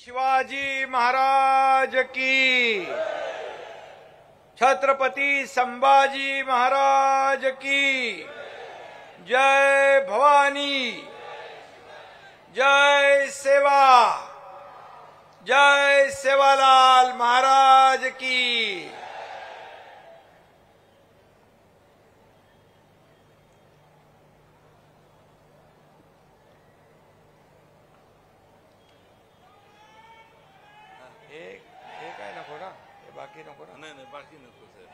शिवाजी महाराज की, छत्रपती संभाजी महाराज की जय। भवानी जय सेवा, जय सेवालाल महाराज की। हे काय नको ना, हे बाकी नको ना। नाही बाकी नको साहेब।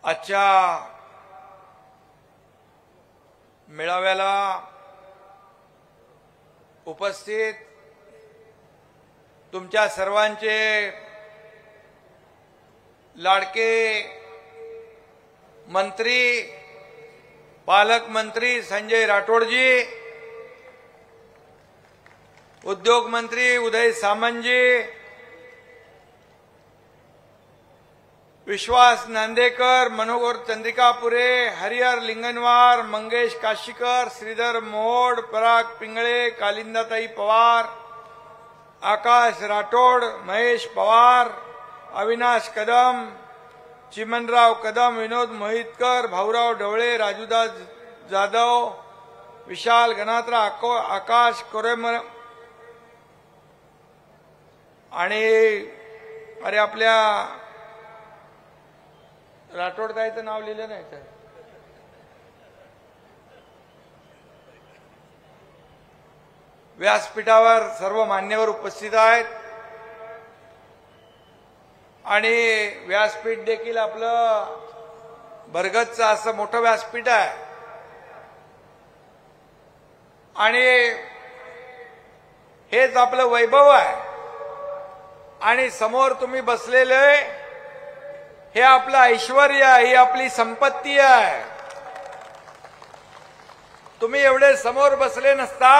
आजच्या मेळाव्याला उपस्थित तुमच्या सर्वांचे लाडके मंत्री, पालकमंत्री संजय राठोडजी, उद्योग मंत्री उदय सामंतजी, विश्वास नांदेकर, मनोहर चंद्रिकापुरे, हरिहर लिंगनवार, मंगेश काशीकर, श्रीधर मोहोड, पराग पिंगळे, कालिंदाताई पवार, आकाश राठोड, महेश पवार, अविनाश कदम, चिमनराव कदम, विनोद मोहितकर, भाऊराव ढवळे, राजूदास जाधव, विशाल गणात्रा, आकाश कोरेमर आणि अरे आपल्या राठोड ताईचं नाव लिहिलं नाही तर व्यासपीठावर सर्व मान्यवर उपस्थित आहेत आणि व्यासपीठ देखील आपलं भरगतचं असं मोठं व्यासपीठ आहे आणि हेच आपलं वैभव आहे आणि समोर तुम्ही बसलेले हे आपलं ऐश्वर्य आहे, ही आपली संपत्ती आहे। तुम्ही एवढे समोर बसले नसता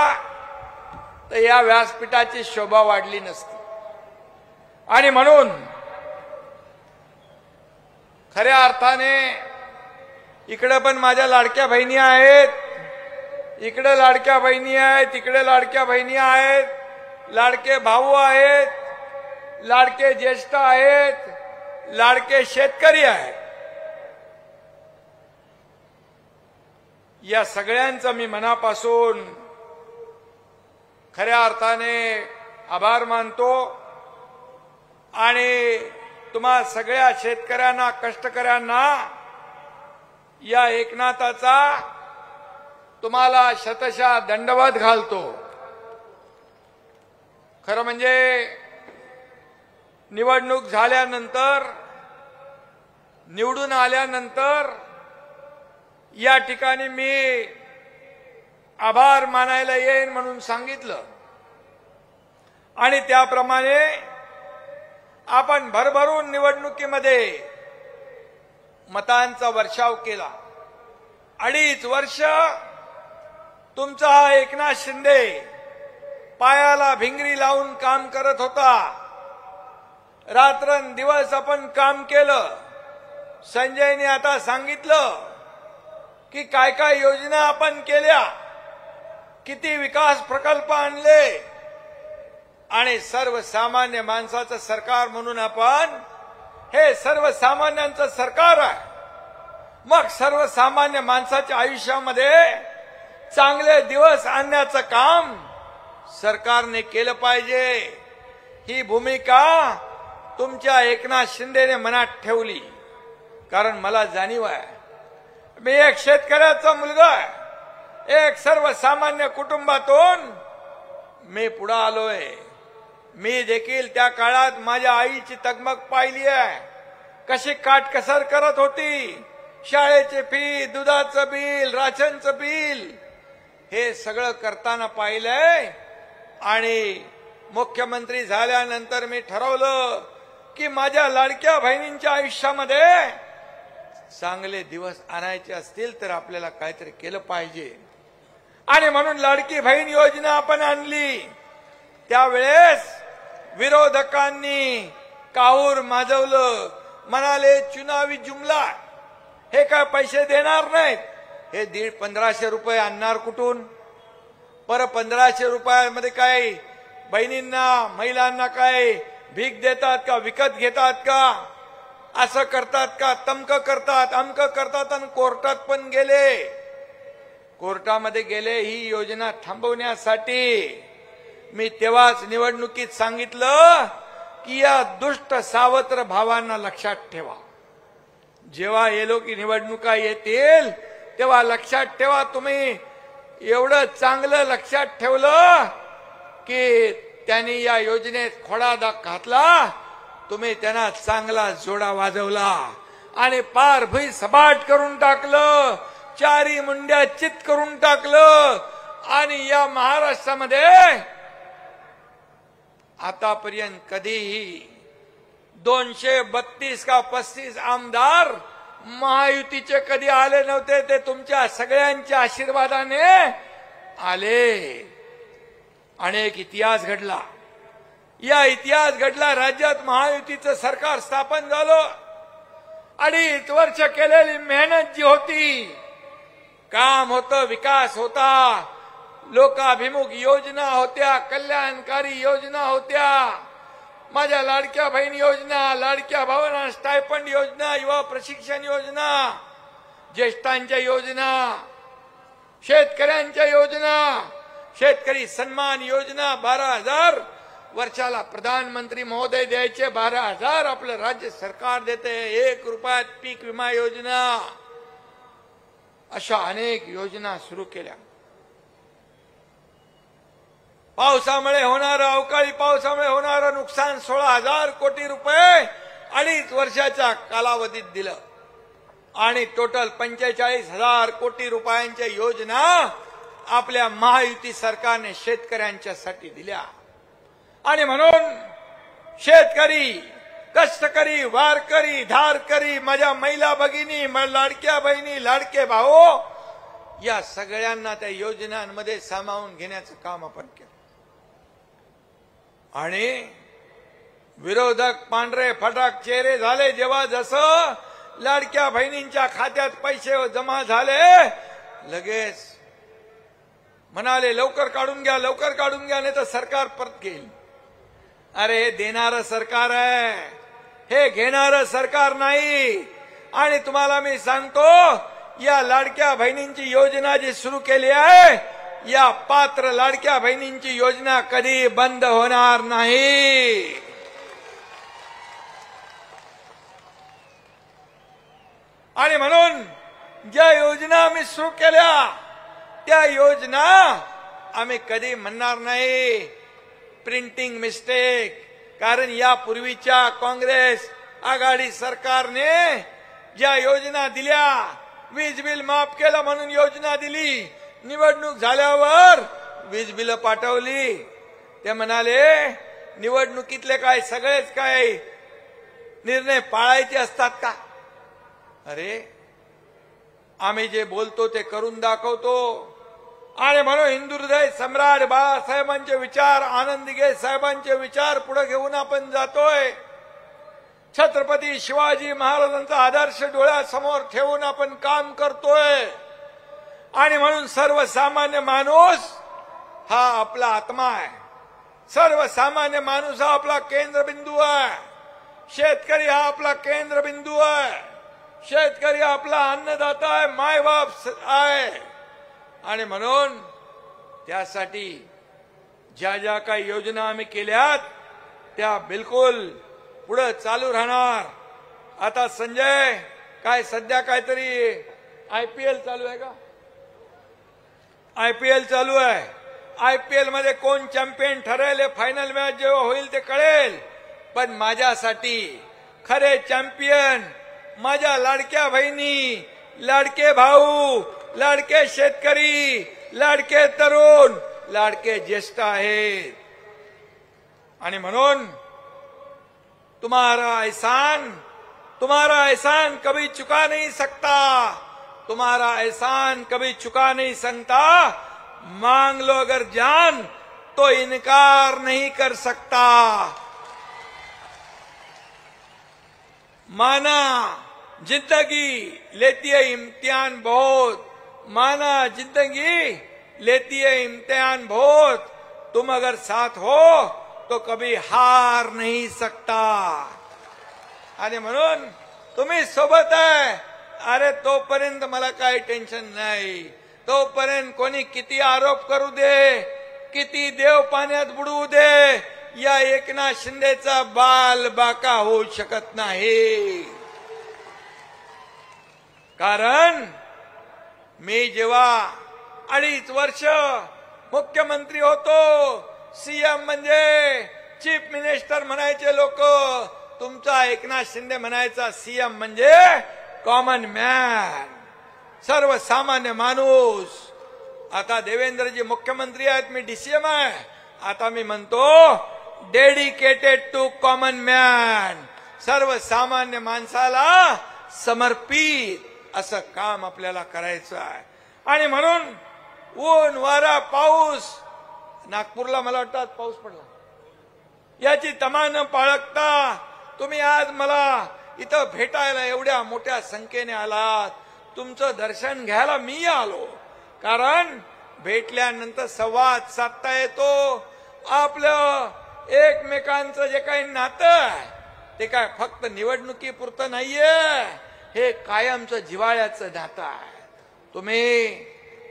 तर या व्यासपीठाची शोभा वाढली नसती आणि म्हणून खऱ्या अर्थाने इकडे पण माझ्या लाडक्या बहिणी आहेत, इकडे लाडक्या बहिणी आहेत, इकडे लाडक्या बहिणी आहेत, लाडके भाऊ आहेत, लाडके ज्येष्ठ आहेत, लाडके शेतकरी आहेत। या सगळ्यांचा मी मनापासून खऱ्या अर्थाने आभार मानतो आणि तुम्हा सगळ्या शेतकऱ्यांना, कष्टकऱ्यांना या एकनाथाचा तुम्हाला शतशः दंडवत घालतो। खरं म्हणजे निवडणूक झाल्यानंतर, निवडून आल्यानंतर या ठिकाणी मी आभार मानायला येईन म्हणून सांगितलं आणि त्याप्रमाणे आपण भरभरून निवडणुकीमध्ये मतांचा वर्षाव केला। 2.5 वर्ष तुमचा हा एकनाथ शिंदे पायाला भिंगरी लावून काम करत होता। रात्रंदिवस आपण काम केलं। संजयने आता सांगितलं की काय काय योजना आपण केल्या, किती विकास प्रकल्प आणले आणि सर्वसामान्य माणसाचं सरकार म्हणून आपण हे सर्वसामान्यांचं सरकार आहे। मग सर्वसामान्य माणसाच्या आयुष्यामध्ये चांगले दिवस आणण्याचं काम सरकारने केलं पाहिजे। ही भूमिका तुमच्या एकनाथ शिंदेने मनात ठेवली, कारण मला जाणीव आहे मी एक शेतकऱ्याचा मुलगा आहे, एक सर्वसामान्य कुटुंबातून मी पुढे आलोय। मी देखील त्या काळात माझ्या आईची तगमग पाहिली आहे, कशी काटकसर करत होती, शाळेची फी, दुधाचं बिल, राशनचं बिल हे सगळं करताना पाहिलंय आणि मुख्यमंत्री झाल्यानंतर मी ठरवलं की माझ्या लाडक्या बहिणींच्या आयुष्यामध्ये चांगले दिवस आणायचे असतील तर आपल्याला काहीतरी केलं पाहिजे आणि म्हणून लाडकी बहीण योजना आपण आणली। त्यावेळेस विरोधकांनी काहूर माजवलं, म्हणाले चुनावी जुमला, हे काय पैसे देणार नाहीत, हे 1500 रुपये आणणार कुठून? पर 1500 रुपयामध्ये काय बहिणींना महिलांना काय भीक देतात का, विकत घेतात का, असं करतात का, तमक करतात, अमक करतात? आणि कोर्टात पण गेले, कोर्टामध्ये गेले ही योजना थांबवण्यासाठी. मी तेव्हाच निवडणुकीत सांगितलं की या दुष्ट सावत्र भावांना लक्षात ठेवा. जेव्हा हे लोक निवडणुका येतील तेव्हा लक्षात ठेवा. तुम्ही एवढं चांगलं लक्षात ठेवलं की त्यांनी या योजनेत खोडा घातला, तुम्ही त्यांना चांगला जोडा वाजवला आणि पार भुई सपाट करून टाकलं, चारी मुंड्या चित करून टाकलं. आणि या महाराष्ट्रामध्ये आतापर्यंत कधीही 232 का 35 आमदार महायुतीचे कधी आले नव्हते. ते तुमच्या सगळ्यांच्या आशीर्वादाने आले. अनेक इतिहास घडला. या इतिहास घडला. राज्यात महायुतीचं सरकार स्थापन झालं. 2.5 वर्ष केलेली मेहनत जी होती, काम होतं, विकास होता, लोकाभिमुख योजना होत्या, कल्याणकारी योजना होत्या, माझ्या लाडक्या बहीण योजना, लाडक्या भावांना स्टायफंड योजना, युवा प्रशिक्षण योजना, ज्येष्ठांच्या योजना, शेतकऱ्यांच्या योजना, शेतकरी सन्मान योजना, 12,000 वर्षाला प्रधानमंत्री महोदय द्यायचे, 12,000 आपलं राज्य सरकार देते, 1 रुपयात पीक विमा योजना, अशा अनेक योजना सुरू केल्या. पावसामुळे होणारं, अवकाळी पावसामुळे होणारं नुकसान 16,000 कोटी रुपये 2.5 वर्षाच्या कालावधीत दिलं. आणि टोटल 45,000 कोटी रुपयांच्या योजना आपल्या महायुती सरकारने शेतकऱ्यांच्यासाठी दिल्या. आणि म्हणून शेतकरी, कष्टकरी, वारकरी, धारकरी, माझ्या महिला भगिनी, लाडक्या बहिणी, लाडके भाऊ, या सगळ्यांना त्या योजनांमध्ये सामावून घेण्याचं काम आपण केलं. आणि विरोधक पांढरे फटाक चेहरे झाले जेव्हा जसं लाडक्या बहिणींच्या खात्यात पैसे जमा झाले, लगेच म्हणाले लवकर काढून घ्या, लवकर काढून घ्या, नाही तर सरकार परत घेईल. अरे हे देणारं सरकार आहे, हे घेणारं सरकार नाही. आणि तुम्हाला मी सांगतो, या लाडक्या बहिणींची योजना जी सुरू केली आहे, या पात्र लाडक्या बहिणींची योजना कधी बंद होणार नाही. आणि म्हणून ज्या योजना आम्ही सुरू केल्या, त्या योजना आम्ही कधी म्हणणार नाही प्रिंटिंग मिस्टेक. कारण यापूर्वीच्या काँग्रेस आघाडी सरकारने ज्या योजना दिल्या, वीज बिल माफ केलं म्हणून योजना दिली, निवडणूक झाल्यावर वीज बिल पाठवली. ते म्हणाले निवडणुकीतले काय सगळेच काय निर्णय पाळायचे असतात का? अरे आम्ही जे बोलतो ते करून दाखवतो. आणि म्हणून हिंदू हृदय सम्राट बाळासाहेबांचे विचार, आनंदगे साहेबांचे विचार पुढे घेऊन आपण जातोय. छत्रपती शिवाजी महाराजांचा आदर्श डोळ्यासमोर ठेवून आपण काम करतोय. आणि म्हणून सर्वसामान्य माणूस हा आपला आत्मा आहे. सर्वसामान्य माणूस हा आपला केंद्रबिंदू आहे. शेतकरी हा आपला केंद्रबिंदू आहे. शेतकरी आपला अन्नदाता आहे, मायबाप आहे. आणि म्हणून त्यासाठी ज्या ज्या काही योजना आम्ही केल्यात त्या बिलकुल पुढे चालू राहणार. आता संजय, काय सध्या काहीतरी IPL चालू आहे का? IPL चालू आहे. IPL मध्ये कोण चॅम्पियन ठरेल, फायनल मॅच जेव्हा होईल ते कळेल. पण माझ्यासाठी खरे चॅम्पियन माझ्या लाडक्या बहिणी, लाडके भाऊ, लाडके शेतकरी, लाडके तरुण, लाडके ज्येष्ठ आहेत. आणि म्हणून तुम्हारा एहसान कभी चुका नहीं सकता. तुम्हारा एहसान कभी चुका नहीं सकता. मांग लो अगर जान तो इनकार नहीं कर सकता. माना जिंदगी लेती है इम्तिहान बहुत, माना जिंदगी लेती है इम्तिहान बहुत, तुम अगर साथ हो तो कभी हार नहीं सकता. आणि म्हणून तुम्ही सोबत आहे. अरे तोपर्यंत मला काही टेन्शन नाही. तोपर्यंत कोणी किती आरोप करू दे, किती देव पाण्यात बुडवू दे, या एकनाथ शिंदेचा बाल बाका होऊ शकत नाही. कारण मी जेव्हा 2.5 वर्ष मुख्यमंत्री होतो, सीएम म्हणजे चीफ मिनिस्टर म्हणायचे लोक, तुमचा एकनाथ शिंदे म्हणायचा सीएम म्हणजे कॉमन मॅन, सर्वसामान्य माणूस. आता देवेंद्रजी मुख्यमंत्री आहेत, मी डीसीएम आहे. आता मी म्हणतो डेडिकेटेड टू कॉमन मॅन, सर्वसामान्य माणसाला समर्पित असं काम आपल्याला करायचं आहे. आणि म्हणून ऊन वारा पाऊस, नागपूरला मला वाटतं पाऊस पडला, याची तमा न बाळगता तुम्ही आज मला इथं भेटायला एवढ्या मोठ्या संख्येने आलात. तुमचं दर्शन घ्यायला मी आलो. कारण भेटल्यानंतर संवाद साधता येतो. आपलं एकमेकांचं जे काही नातं आहे ते काय फक्त निवडणुकीपुरतं नाहीये, हे कायमचं जिव्हाळ्याचं नातं आहे.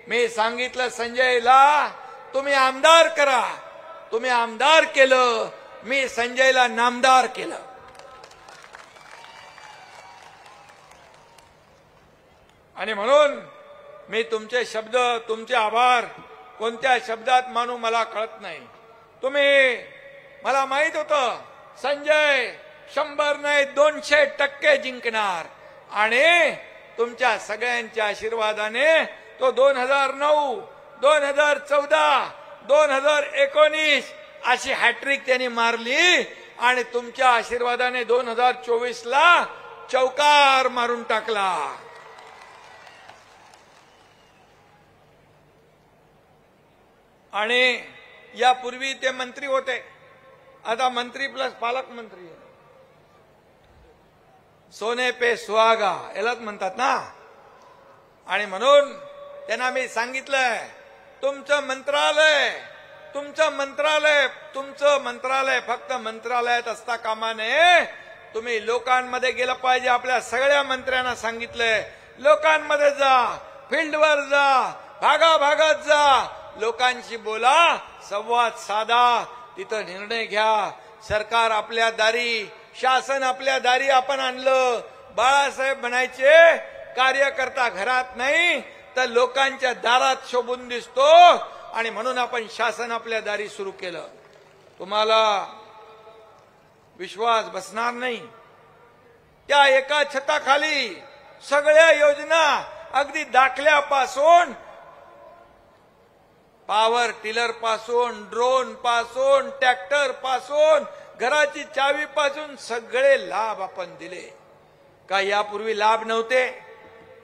मी सांगितलं संजयला तुम्ही आमदार करा, तुम्ही आमदार केलं, मी संजयला नामदार केलं. आणि म्हणून मी तुमचे शब्द, तुमचे आभार कोणत्या शब्दात मानू मला कळत नाही. मला माहित होतं संजय 100 नाही 200% जिंकणार. आणि तुमच्या सगळ्यांच्या आशीर्वादाने तो 2009, 2014, 2019 अशी हॅट्रिक त्यांनी मारली. आणि तुमच्या आशीर्वादाने 2024ला चौकार मारून टाकला. आणि यापूर्वी ते मंत्री होते, आता मंत्री प्लस पालकमंत्री. सोने पे सुहागा यालाच म्हणतात ना. आणि म्हणून त्यांना मी सांगितलंय तुमचं मंत्रालय फक्त मंत्रालयात असता कामा नये. तुम्ही लोकांमध्ये गेलं पाहिजे. आपल्या सगळ्या मंत्र्यांना सांगितलंय लोकांमध्ये जा, फील्डवर जा, भागाभागात जा, लोकांशी बोला, संवाद साधा, तिथं निर्णय घ्या. सरकार आपल्या दारी, शासन आपल्या दारी आपण आणलं. बाळासाहेब म्हणायचे कार्यकर्ता घरात नाही तर लोकांच्या दारात शोभून दिसतो. आणि म्हणून आपण शासन आपल्या दारी सुरू केलं. तुम्हाला विश्वास बसणार नाही. त्या एका छताखाली सगळ्या योजना, अगदी दाखल्यापासून, पॉवर टिलर पासून, ड्रोन पासून, ट्रॅक्टर पासून, घराची चावी पासून सगळे लाभ आपण दिले. का यापूर्वी लाभ नव्हते?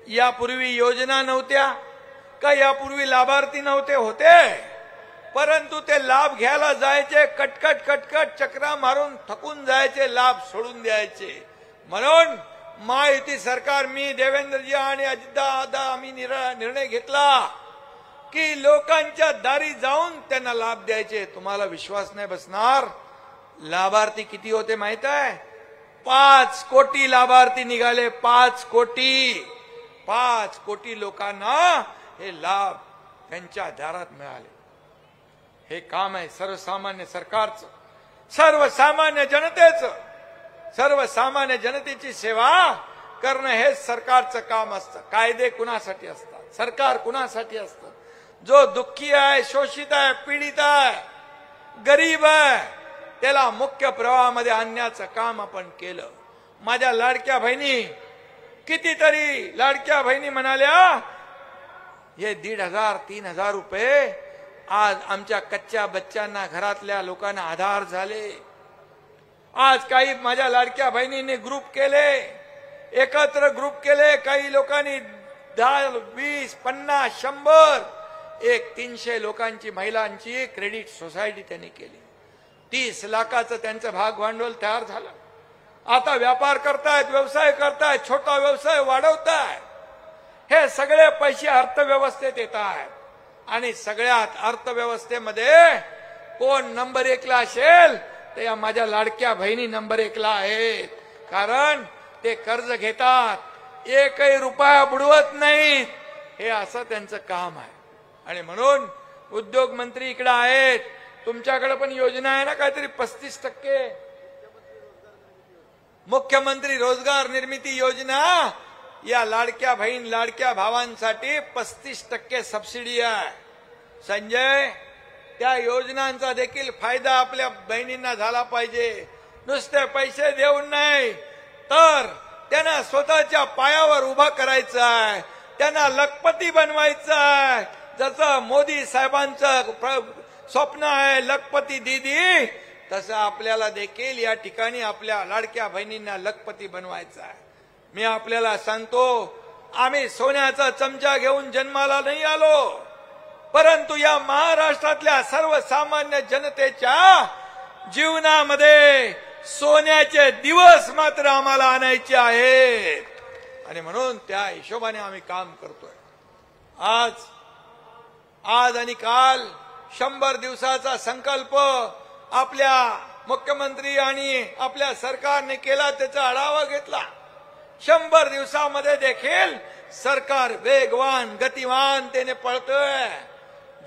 यापूर्वी योजना नव्हत्या का? यापूर्वी लाभार्थी नव्हते? होते. परंतु ते लाभ घ्यायला जायचे, कटकट चक्रा मारून थकून जायचे, लाभ सोडून द्यायचे. म्हणून महायुती सरकार, मी, देवेंद्रजी आणि अजितदादा आम्ही निर्णय घेतला की लोकांच्या दारी जाऊन त्यांना लाभ द्यायचे. तुम्हाला विश्वास नाही बसणार. लाभार्थी किती होते माहित आहे? 5 कोटी लाभार्थी निघाले. 5 कोटी लोकांना हे लाभ त्यांच्या दारात मिळाले. हे काम आहे सर्वसामान्य सरकारचं, सर्वसामान्य जनतेचं. सर्वसामान्य जनतेची सेवा करणं हे सरकारचं काम असतं. कायदे कुणासाठी असतात? सरकार कुणासाठी असतं? जो दुःखी आहे, शोषित आहे, पीडित आहे, गरीब आहे, त्याला मुख्य प्रवाहामध्ये आणण्याचं काम आपण केलं. माझ्या लाडक्या बहिणी, कितीतरी लाडक्या बहिणी म्हणाल्या हे 1,500-3,000 रुपये आज आमच्या कच्च्या बच्चांना, घरातल्या लोकांना आधार झाले. आज काही माझ्या लाडक्या बहिणींनी ग्रुप केले, एकत्र ग्रुप केले. काही लोकांनी 10, 20, 50, 100, 300 लोकांची, महिलांची क्रेडिट सोसायटी त्यांनी केली. 30 लाखाचं त्यांचं भाग भांडवल तयार झालं. आता व्यापार करतायत, व्यवसाय करतायत, छोटा व्यवसाय वाढवतायत. हे सगळे पैसे अर्थव्यवस्थेत येत आहेत आणि सगळ्यात अर्थव्यवस्थेमध्ये कोण नंबर 1 ला असेल तर या माझ्या लाडक्या बहिणी नंबर 1 ला आहेत. कारण ते कर्ज घेतात, एकही रुपया बुडवत नाहीत. हे असं त्यांचं काम आहे. आणि म्हणून उद्योग मंत्री इकडे आहेत. तुमच्याकडे पण योजना आहे ना काहीतरी 35%. मुख्यमंत्री रोजगार निर्मिती योजना या लाडक्या बहीण लाडक्या भावांसाठी 35% सबसिडी आहे. संजय, त्या योजनांचा देखील फायदा आपल्या बहिणींना झाला पाहिजे. नुसते पैसे देऊन नाही तर त्यांना स्वतःच्या पायावर उभा करायचं आहे, त्यांना लखपती बनवायचं आहे. जसं मोदी साहेबांचं स्वप्न आहे लखपती दीदी, तसं आपल्याला देखील या ठिकाणी आपल्या लाडक्या बहिणींना लखपती बनवायचं आहे. मी आपल्याला सांगतो, आम्ही सोन्याचा चमचा घेऊन जन्माला नाही आलो, परंतु या महाराष्ट्रातल्या सर्वसामान्य जनतेच्या जीवनामध्ये सोन्याचे दिवस मात्र आम्हाला आणायचे आहेत. आणि म्हणून त्या हिशोबाने आम्ही काम करतोय. आज आणि काल 100 दिवसाचा संकल्प आपल्या मुख्यमंत्री आणि आपल्या सरकारने केला, त्याचा आढावा घेतला. 100 दिवसामध्ये देखील सरकार वेगवान गतिमानतेने पळतोय.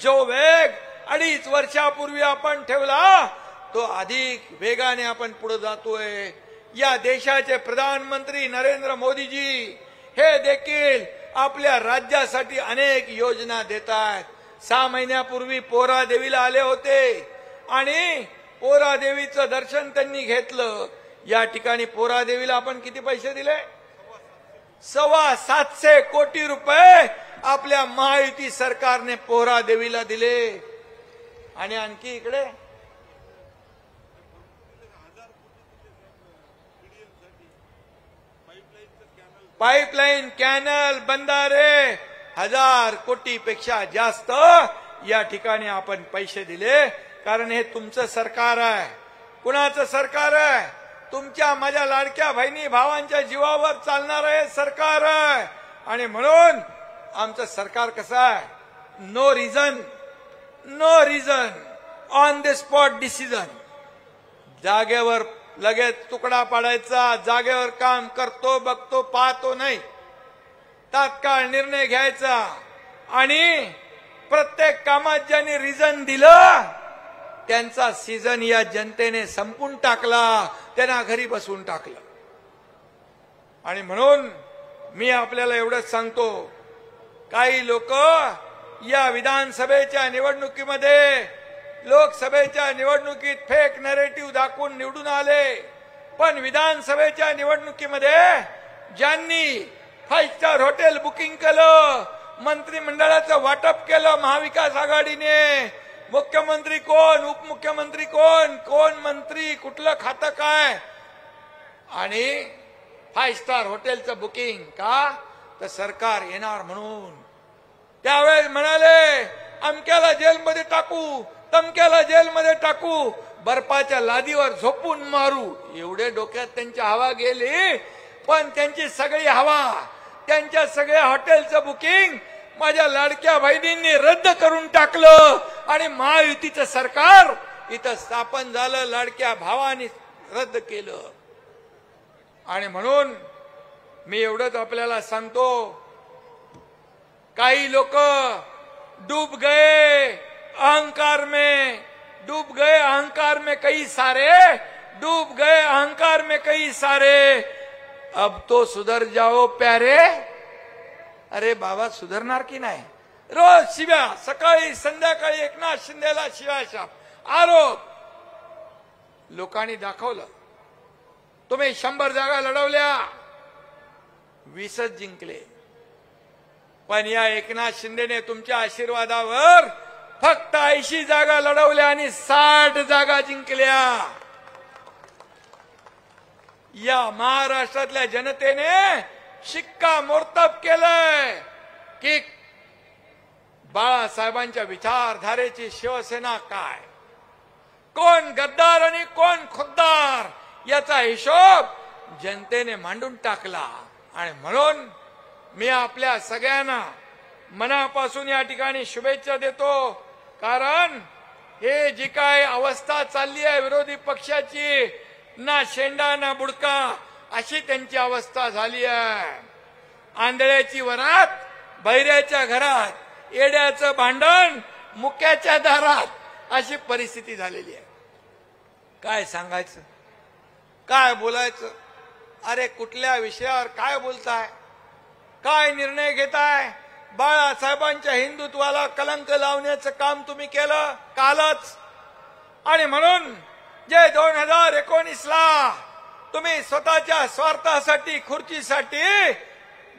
जो वेग 2.5 वर्षापूर्वी आपण ठेवला तो अधिक वेगाने आपण पुढे जातोय. या देशाचे प्रधानमंत्री नरेंद्र मोदीजी हे देखील आपल्या राज्यासाठी अनेक योजना देत आहेत. 6 महिन्यापूर्वी पोहरादेवीला आले होते आणि पोहरादेवीचं दर्शन त्यांनी घेतलं. या ठिकाणी पोहरादेवीला आपण किती पैसे दिले? 725 कोटी रुपये आपल्या महायुती सरकारने पोहरादेवीला दिले. आणि आणखी इकडे पाईपलाईन, कॅनल, बंधारे 1000 कोटीपेक्षा जास्त या ठिकाणी आपण पैसे दिले. कारण हे तुमचं सरकार आहे. कुणाचं सरकार आहे? तुमच्या माझ्या लाडक्या बहिणी भावांच्या जीवावर चालणारं हे सरकार आहे. आणि म्हणून आमचं सरकार कसं आहे? No reason on the spot decision. जागेवर लगेच तुकडा पाडायचा, जागेवर काम करतो बघतो पाहतो नाही, तात्काळ निर्णय घ्यायचा. आणि प्रत्येक कामात ज्यांनी रिझन दिलं त्यांचा सीझन या जनतेने संपून टाकला, त्यांना घरी बसवून टाकलं. आणि म्हणून मी आपल्याला एवढंच सांगतो, काही लोक या विधानसभेच्या निवडणुकीमध्ये लोकसभेच्या निवडणुकीत फेक नरेटिव्ह दाखवून निवडून आले, पण विधानसभेच्या निवडणुकीमध्ये ज्यांनी 5 स्टार हॉटेल बुकिंग केलं, मंत्रिमंडळाचं वाटप केलं महाविकास आघाडीने, मुख्यमंत्री कोण, उपमुख्यमंत्री कोण, कोण मंत्री, कुठलं खातं काय, आणि 5 स्टार हॉटेलचं बुकिंग का? तर सरकार येणार म्हणून. त्यावेळेस म्हणाले अमक्याला जेलमध्ये टाकू, तमक्याला जेलमध्ये टाकू, बर्फाच्या लादीवर झोपून मारू. एवढे डोक्यात त्यांची हवा गेली. पण त्यांची सगळी हवा, त्यांच्या सगळ्या हॉटेलचं बुकिंग माझ्या लाडक्या बहिणींनी रद्द करून टाकलं. आणि महायुतीचं सरकार इथं स्थापन झालं, लाडक्या भावांनी रद्द केलं. आणि म्हणून मी एवढंच आपल्याला सांगतो, काही लोक डूब गए अहंकार में, डूब गए अहंकार में कई सारे, डूब गए अहंकार में कई सारे, अब तो सुधर जाओ प्यारे. अरे बाबा, सुधारणार की नाही? रोज शिव्या, सकाळी संध्याकाळी एकनाथ शिंदेला शिव्याशाप, आरोप. लोकांनी दाखवलं. तुम्ही 100 जागा लढवल्या, 20च जिंकले. पण या एकनाथ शिंदेने तुमच्या आशीर्वादावर फक्त 80 जागा लढवल्या आणि 60 जागा जिंकल्या. या महाराष्ट्रातल्या जनतेने शिक्कामोर्तब केलंय की बाळासाहेबांच्या विचारधारेची शिवसेना काय, कोण गद्दार आणि कोण खुद्दार याचा हिशोब जनतेने मांडून टाकला. आणि म्हणून मी आपल्या सगळ्यांना मनापासून या ठिकाणी शुभेच्छा देतो। कारण हे जी काय अवस्था चालली आहे विरोधी पक्षाची, ना शेंडा ना बुडका अशी त्यांची अवस्था झाली आहे। आंधळ्याची वरात बहिऱ्याच्या घरात, येड्याचं भांडण मुक्याच्या दारात, अशी परिस्थिती झालेली आहे। काय सांगायचं, काय बोलायचं? अरे कुठल्या विषयावर काय बोलताय, काय निर्णय घेताय? बाळासाहेबांच्या हिंदुत्वाला कलंक लावण्याचं काम तुम्ही केलं कालच। आणि म्हणून जे 2019ला तुम्ही स्वतःच्या स्वार्थासाठी, खुर्चीसाठी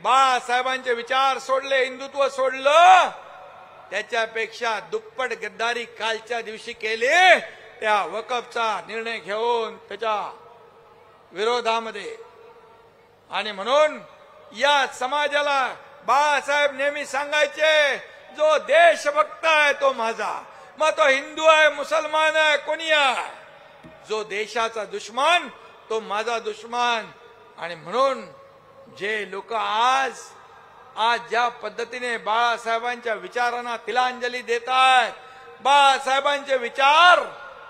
बाळासाहेबांचे विचार सोडले, हिंदुत्व सोडलं, त्याच्यापेक्षा दुप्पट गद्दारी कालच्या दिवशी केली त्या वकफचा निर्णय घेऊन त्याच्या विरोधामध्ये। आणि म्हणून या समाजाला बाळासाहेब नेहमी सांगायचे, जो देशभक्त आहे तो माझा, मग तो हिंदू आहे, मुसलमान आहे, कोणी आहे, जो देशाचा दुश्मन तो माझा दुश्मन। आणि म्हणून जे लोक आज ज्या पद्धतीने बाळासाहेबांच्या विचारांना तिलांजली देतात, बाळासाहेबांचे विचार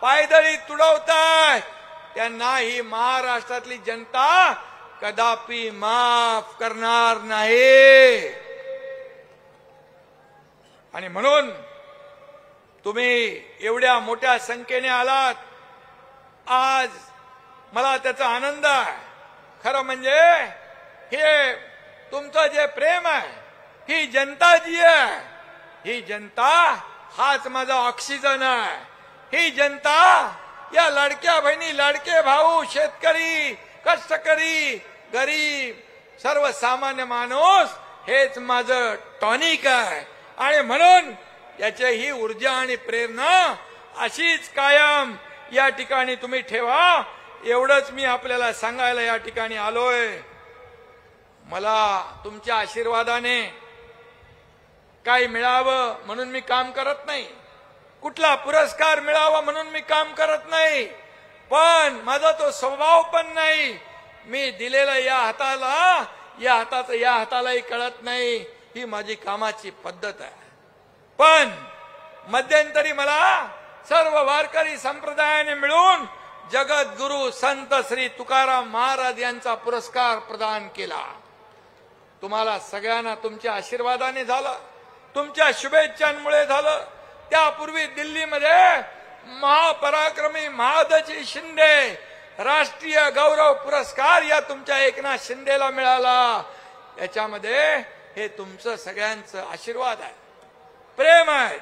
पायदळी तुडवतात, त्यांना ही महाराष्ट्रातली जनता कदापि माफ करणार नाही। आणि म्हणून तुम्ही एवढ्या मोठ्या संख्येने आलात आज, मला त्याचा आनंद आहे। खरं म्हणजे हे तुमचं जे प्रेम आहे, ही जनता जी आहे, ही जनता हाच माझा ऑक्सिजन आहे। ही जनता, या लाडक्या बहिणी, लाडके भाऊ, शेतकरी, कष्टकरी, गरीब, सर्वसामान्य माणूस, हेच माझं टॉनिक आहे। आणि म्हणून याची ही ऊर्जा आणि प्रेरणा अशीच कायम या ठिकाणी तुम्ही ठेवा, एवढंच मी आपल्याला सांगायला या ठिकाणी आलोय। मला तुमच्या आशीर्वादाने काही मिळावं म्हणून मी काम करत नाही, कुठला पुरस्कार मिळावा म्हणून मी काम करत नाही, पण माझा तो स्वभाव पण नाही। मी दिलेला या हाताला, या हाताचं या हातालाही कळत नाही, ही माझी कामाची पद्धत आहे। पण मध्यंतरी मला सर्व वारकरी संप्रदायाने मिळून जगद्गुरु संत श्री तुकाराम महाराज यांचा पुरस्कार प्रदान केला। तुम्हाला सगळ्यांना तुमच्या आशीर्वादाने झालं, तुमच्या शुभेच्छांमुळे झालं। त्यापूर्वी दिल्लीमध्ये महापराक्रमी महादजी शिंदे राष्ट्रीय गौरव पुरस्कार या तुमच्या एकनाथ शिंदेला मिळाला। याच्यामध्ये हे तुमचं सगळ्यांचं आशीर्वाद आहे, प्रेम आहे।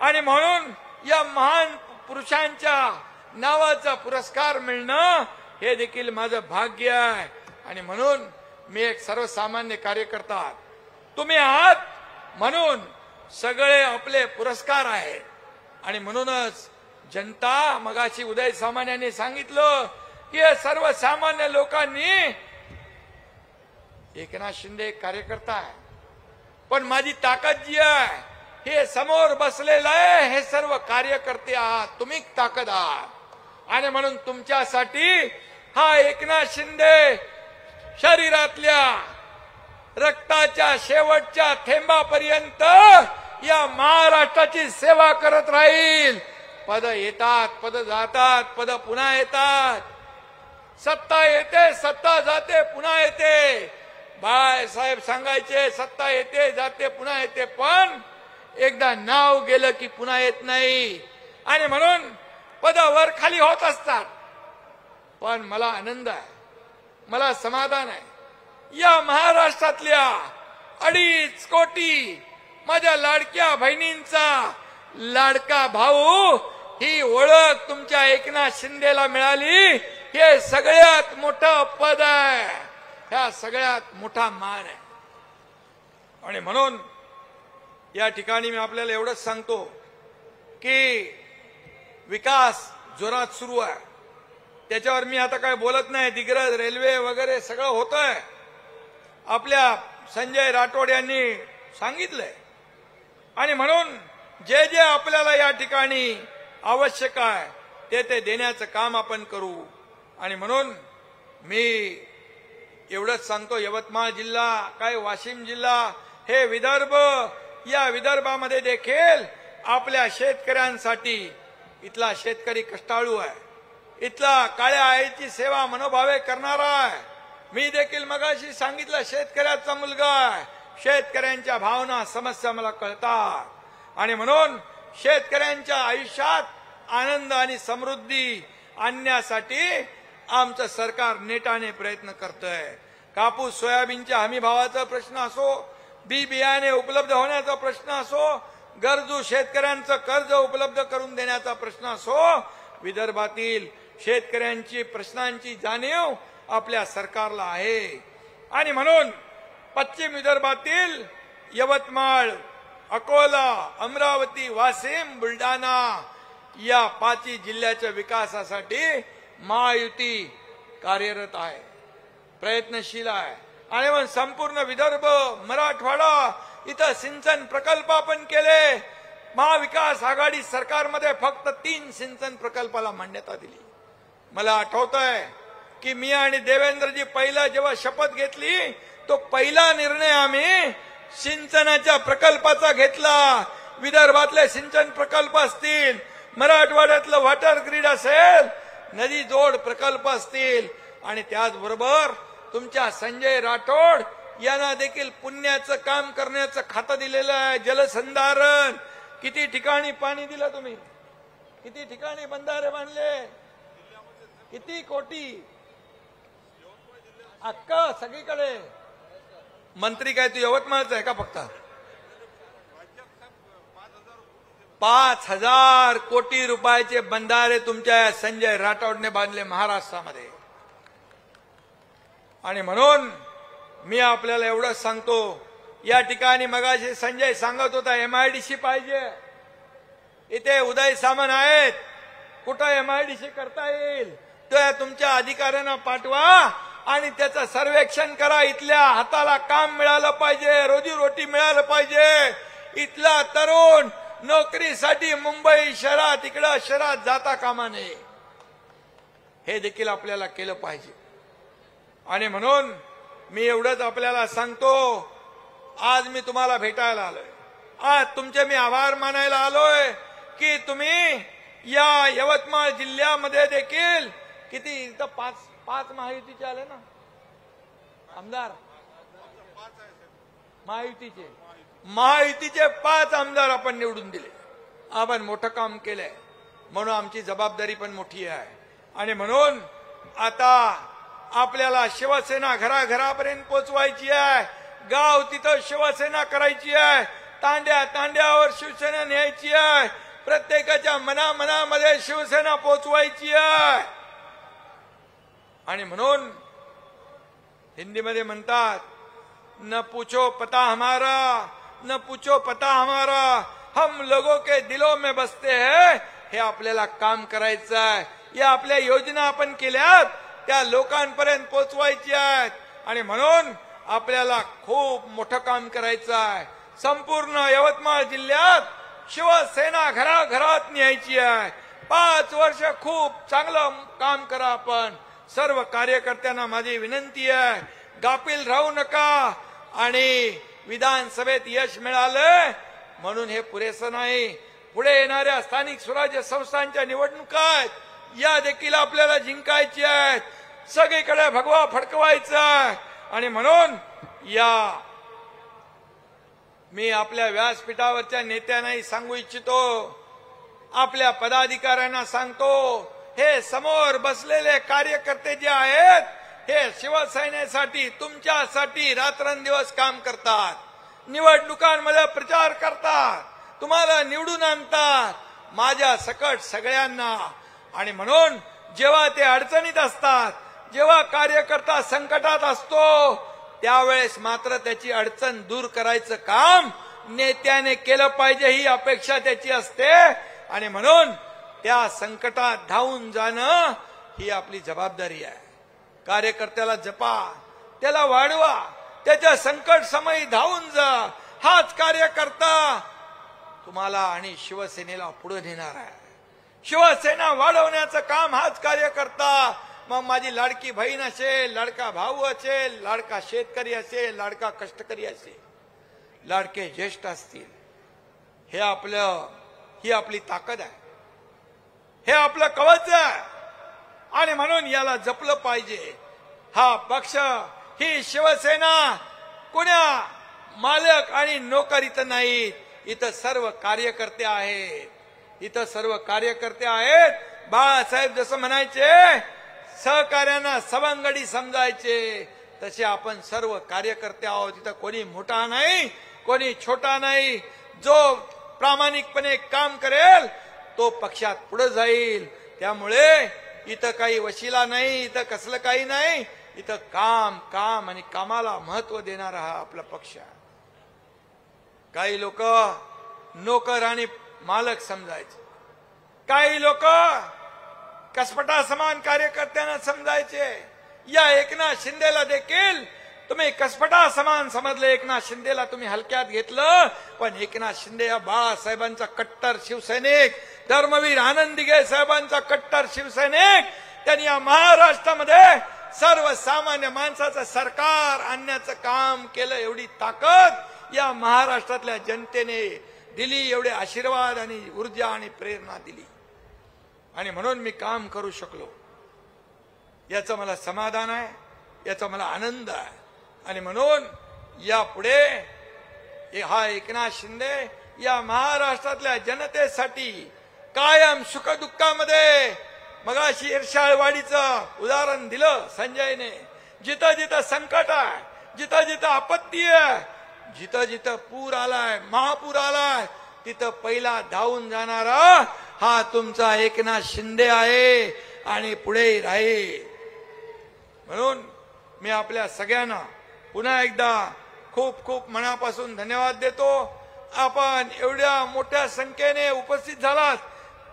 आणि म्हणून या महान पुरुषांच्या नावाचा पुरस्कार मिळणं हे देखील माझं भाग्य आहे। आणि म्हणून मी एक सर्वसामान्य कार्यकर्ता, तुम्ही आहात म्हणून सगळे आपले पुरस्कार आहेत। आणि म्हणूनच जनता, मगाशी उदय सामंत यांनी सांगितलं की सर्वसामान्य लोकांनी, एकनाथ शिंदे कार्यकर्ता आहे, पण माझी ताकद जी आहे, हे समोर बसलेलं आहे, हे सर्व कार्यकर्ते आहात, तुम्ही ताकद आहात। आणि म्हणून तुमच्यासाठी हा एकनाथ शिंदे शरीरातल्या रक्ताच्या शेवटच्या थेंबापर्यंत या महाराष्ट्राची सेवा करत राहील। पद येतात, पद जातात, पद पुन्हा येतात, सत्ता येते, सत्ता जाते, पुन्हा येते। बाळासाहेब सांगायचे, सत्ता येते, जाते, पुन्हा येते, पण एकदा नाव गेलं की पुन्हा येत नाही। आणि म्हणून पद वर खाली होत असतात, पण मला आनंद आहे, मला समाधान आहे। या महाराष्ट्रातल्या 2.5 कोटी माझ्या लाडक्या बहिणींचा लाडका भाऊ, ही ओळख तुमच्या एकनाथ शिंदेला मिळाली, हे सगळ्यात मोठं पद आहे, ह्या सगळ्यात मोठा मान आहे। आणि म्हणून या ठिकाणी मी आपल्याला एवढंच सांगतो की विकास जोरात सुरू आहे, त्याच्यावर मी आता काय बोलत नाही। दिग्रज, रेल्वे वगैरे सगळं होतंय, आपल्या संजय राठोड यांनी सांगितलंय। आणि म्हणून जे जे आपल्याला या ठिकाणी आवश्यक आहे ते देण्याचं काम आपण करू। आणि म्हणून मी एवढंच सांगतो, यवतमाळ जिल्हा काय वाशिम जिल्हा हे विदर्भ, या विदर्भामध्ये देखील आपल्या शेतकऱ्यांसाठी इथला शेतकरी कष्टाळू आहे, इथला काळ्या आईची सेवा मनोभावे करणारा आहे. मी देखील मगाशी सांगितलं, शेतकऱ्याचा मुलगा आहे, शेतकऱ्यांच्या भावना समस्या मला कळतात आणि म्हणून शेतकऱ्यांच्या आयुष्यात आनंद आणि समृद्धी आणण्यासाठी आमचं सरकार नेटाने प्रयत्न करतंय. कापूस सोयाबीनच्या हमी भावाचा प्रश्न असो, बी बियाणे उपलब्ध होण्याचा प्रश्न असो, गरजू शेतकऱ्यांचं कर्ज उपलब्ध करून देण्याचा प्रश्न असो, विदर्भातील शेतकऱ्यांची प्रश्नांची जाणीव आपल्या सरकारला आहे. आणि म्हणून पश्चिम विदर्भातील यवतमाळ, अकोला, अमरावती, वाशिम, बुलढाणा या 5 जिल्ह्याच्या विकासासाठी महायुती कार्यरत आहे, प्रयत्नशील आहे. आणि मग संपूर्ण विदर्भ, मराठवाडा इथं सिंचन प्रकल्प आपण केले. महाविकास आघाडी सरकारमध्ये फक्त 3 सिंचन प्रकल्पाला मान्यता दिली. मला आठवतंय की मी आणि देवेंद्रजी पहिला जेव्हा शपथ घेतली तो पहिला निर्णय आम्ही सिंचनाच्या प्रकल्पाचा घेतला. विदर्भातले सिंचन प्रकल्प असतील, मराठवाड्यातलं वॉटर ग्रीड असेल, नदी जोड प्रकल्प असतील आणि त्याचबरोबर तुमच्या संजय राठोड यांना देखील पुण्याचं काम करण्याचं खातं दिलेलं आहे. जलसंधारण, किती ठिकाणी पाणी दिलं तुम्ही, किती ठिकाणी बंधारे बांधले, किती कोटी, अक्का सगळीकडे. मंत्री काय तू यवतमाळचा आहे का फक्त? 5,000 कोटी रुपयाचे बंधारे तुमच्या संजय राठोडने बांधले महाराष्ट्रामध्ये. आणि म्हणून मी आपल्याला एवढंच सांगतो, या ठिकाणी मगाशी संजय सांगत होता MIDC पाहिजे, इथे उदय सामंत आहेत, कुठं MIDC करता येईल तर तुमच्या अधिकाऱ्यांना पाठवा आणि त्याचं सर्वेक्षण करा. इथल्या हाताला काम मिळालं पाहिजे, रोजीरोटी मिळालं पाहिजे. इथला तरुण नोकरीसाठी मुंबई शहरात, इकडं शहरात जाता कामा नये, हे देखील आपल्याला केलं पाहिजे. आणि म्हणून मी एवढंच आपल्याला सांगतो, आज मी तुम्हाला भेटायला आलोय, आज तुमचे मी आभार मानायला आलोय की तुम्ही या यवतमाळ जिल्ह्यामध्ये देखील किती इथं 5 महायुतीचे आले ना आमदार, महायुतीचे 5 आमदार आपण निवडून दिले. आपण मोठं काम केलंय म्हणून आमची जबाबदारी पण मोठी आहे. आणि म्हणून आता आपल्याला शिवसेना घराघरापर्यंत पोचवायची आहे, गाव तिथं शिवसेना करायची आहे, तांड्या तांड्यावर शिवसेना न्यायची आहे, प्रत्येकाच्या मनामध्ये शिवसेना पोचवायची आहे. आणि म्हणून हिंदीमध्ये म्हणतात, न पूछो पता हमारा, न पूछो पता हमारा, हम लोगों के दिलों में बसते हैं. हे आपल्याला काम करायचं आहे. या आपल्या योजना आपण केल्यात त्या लोकांपर्यंत पोचवायची आहेत. आणि म्हणून आपल्याला खूप मोठं काम करायचं आहे. संपूर्ण यवतमाळ जिल्ह्यात शिवसेना घराघरात न्यायची आहे. 5 वर्ष खूप चांगलं काम करा. आपण सर्व कार्यकर्त्यांना माझी विनंती आहे, गाफील राहू नका. आणि विधानसभेत यश मिळालं म्हणून हे पुरेसं नाही, पुढे येणाऱ्या स्थानिक स्वराज्य संस्थांच्या निवडणुका आहेत, या देखील आपल्याला जिंकायची आहेत. सगळीकडे भगवा फडकवायचा आहे. आणि म्हणून या मी आपल्या व्यासपीठावरच्या नेत्यांनाही सांगू इच्छितो, आपल्या पदाधिकाऱ्यांना सांगतो, हे समोर बसलेले कार्यकर्ते जे आहेत हे शिवसेनेसाठी, तुमच्यासाठी रात्रंदिवस काम करतात, निवडणुकांमध्ये प्रचार करतात, तुम्हाला निवडून आणतात, माझ्या सकट सगळ्यांना. आणि म्हणून जेव्हा ते अडचणीत असतात, जेव्हा कार्यकर्ता संकटात असतो, त्यावेळेस मात्र त्याची अडचण दूर करायचं काम नेत्याने केलं पाहिजे, ही अपेक्षा त्याची असते. आणि म्हणून त्या संकटात धावून जाणं ही आपली जबाबदारी आहे. कार्यकर्त्याला जपा, त्याला वाढवा, त्याच्या संकट समयी धावून जा. हाच कार्यकर्ता तुम्हाला आणि शिवसेनेला पुढे नेणार आहे. शिवसेना वाढवण्याचं काम हाच कार्यकर्ता. मग माझी लाडकी बहीण असेल, लाडका भाऊ असेल, लाडका शेतकरी असेल, लाडका कष्टकरी असेल, लाडके ज्येष्ठ असतील, ही आपली ताकद आहे, हे आपलं कवच आहे. आणि म्हणून याला जपलं पाहिजे. हा पक्ष, ही शिवसेना कोण्या मालक आणि नोकर इथं नाहीत, इथं सर्व कार्यकर्ते आहेत, इथं सर्व कार्यकर्ते आहेत. बाळासाहेब जसं म्हणायचे, सहकार्यांना सवंगडी समजायचे, तसे आपण सर्व कार्यकर्ते आहोत. इथं कोणी मोठा नाही, कोणी छोटा नाही. जो प्रामाणिकपणे काम करेल तो पक्षात पुढे जाईल. त्यामुळे इथं काही वशिला नाही, इथं कसलं काही नाही. इथं काम काम आणि कामाला महत्व देणारा हा आपला पक्ष आहे. काही लोक नोकर आणि मालक समजायचे, काही लोक कसपटा समान कार्यकर्त्यांना समजायचे. या एकनाथ शिंदेला देखील तुम्ही कसपटा समान समजले, एकनाथ शिंदेला तुम्ही हलक्यात घेतलं. पण एकनाथ शिंदे या बाळासाहेबांचा कट्टर शिवसैनिक, धर्मवीर आनंद दिघे साहेबांचा कट्टर शिवसैनिक. त्यांनी या महाराष्ट्रामध्ये सर्वसामान्य माणसाचं सरकार आणण्याचं काम केलं. एवढी ताकद या महाराष्ट्रातल्या जनतेने दिली, एवढे आशीर्वाद आणि ऊर्जा आणि प्रेरणा दिली. आणि म्हणून मी काम करू शकलो, याचं मला समाधान आहे, याचा मला आनंद आहे. आणि म्हणून यापुढे हा एकनाथ शिंदे या महाराष्ट्रातल्या जनतेसाठी कायम सुखदुःखामध्ये, मगाशी इर्षाळवाडीचं उदाहरण दिलं संजयने, जिथं जिथं संकट आहे, जिथं जिथं आपत्ती आहे, जिथं जिथं पूर आलाय, महापूर आलाय, तिथं पहिला धावून जाणारा हा तुमचा एकनाथ शिंदे आहे आणि पुढे राहील. म्हणून मी आपल्या सगळ्यांना पुन्हा एकदा खूप खूप मनापासून धन्यवाद देतो. आपण एवढ्या मोठ्या संख्येने उपस्थित झालात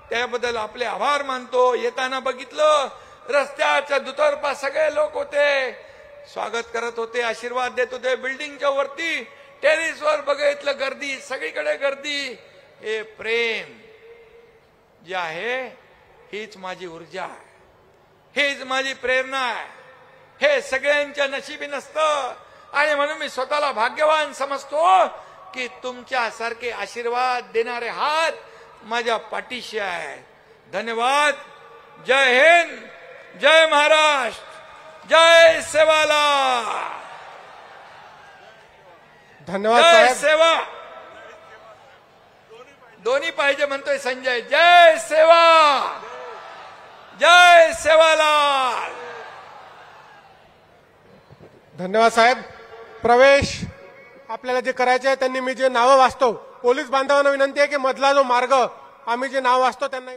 त्याबद्दल आपले आभार मानतो. येताना बघितलं रस्त्याच्या दुतर्फा सगळे लोक होते, स्वागत करत होते, आशीर्वाद देत होते. बिल्डिंगच्या वरती टेरिसवर बघितलं गर्दी, सगळीकडे गर्दी. हे प्रेम जे आहे हीच माझी ऊर्जा आहे, हीच माझी प्रेरणा आहे. हे सगळ्यांच्या नशिबी नसतं. आणि म्हणून मी स्वतःला भाग्यवान समजतो की तुमच्यासारखे आशीर्वाद देणारे हात माझ्या पाठीशी आहेत. धन्यवाद. जय हिंद, जय महाराष्ट्र, जय सेवाला. धन्यवाद जय साहेब. सेवा दोन्ही पाहिजे म्हणतोय संजय. जय सेवा, जय सेवालाल. धन्यवाद साहेब. प्रवेश आपल्याला जे करायचे आहे त्यांनी मी जे नावं वाचतो, पोलीस बांधवांना विनंती आहे की मधला जो मार्ग आम्ही जे नाव वाचतो त्यांना